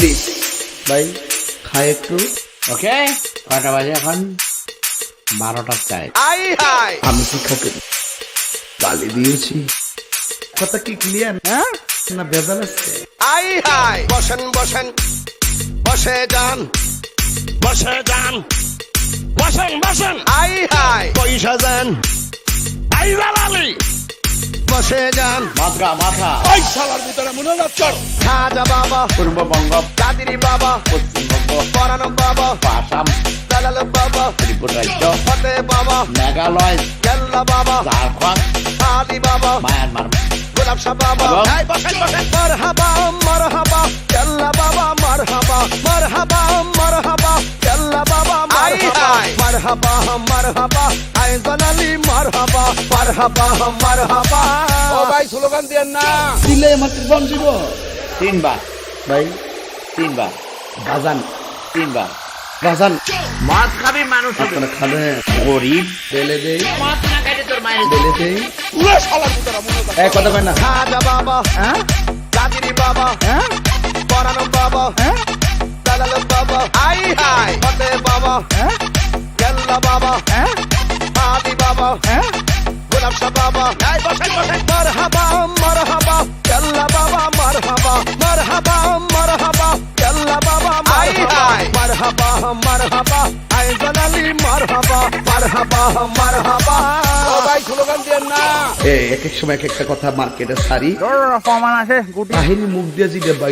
Please ভাই খাই একটু। ওকে, কয়টা বাজে এখন? 12টা চাই। আমি কি খাতে গালি দিয়েছি? কথা কি ক্লিয়ার? হ্যাঁ না ভেজাল আছে? বসেন বসেন বসে যান বসে যান বসেন বসেন পয়সা যান আলি বসে যান মাথা ওই শালার ভিতরে মনে যাচ্ছে খাজা বাবা পূর্ববঙ্গ, কাদিরি বাবা পশ্চিমবঙ্গ, পরানো বাবা আসাম, দালাল বাবা ত্রিপুরা রাজ্য, ফতে বাবা মেঘালয়, গেল্লা বাবা ঝাড়খণ্ড, আদি বাবা মায়ানমার, গোলাপ শাহ বাবা এবং- বসেন বসেন মারহাবা মারহাবা গেল্লা বাবা মারহাবা মারহাবা মারহাবা গেল্লা বাবা মারহাবা মারহাবা মারহাবা আইজান আলী মারহাবা মারহাবা মারহাবা ও ভাই স্লোগান দেন না দিলে মাত্র বন দিব 3 বার ভাই। 3 বার বাজান 3 বার। বাজান মদ খাবি মানুষ হবে। আপনারা খাবেন? গরিব বেলে দেই মদ না খাইলে তোর মায়ের বেলে দেই। পুরো শালার ভিতরে মনে যাচ্ছে কথা কয় না? খাজা বাবা হ্যাঁ কাদিরি বাবা হ্যাঁ পরানো বাবা হ্যাঁ দালাল বাবা ফতে বাবা হ্যাঁ গেল্লা বাবা হ্যাঁ আদি বাবা হ্যাঁ গোলাপ শাহ বাবা বসেন বসেন মারহাবা মারহাবা গেল্লা বাবা মারহাবা মারহাবা মারহাবা গেল্লা বাবা মারহাবা মারহাবা মারহাবা আইজান আলী মারহাবা মারহাবা মারহাবা ও ভাই স্লোগান দেন না এক এক সময় এক একটা কথা মার্কেটে সারি প্রমাণ আছে কাহিনী মুখ দিয়ে জিগে ভাই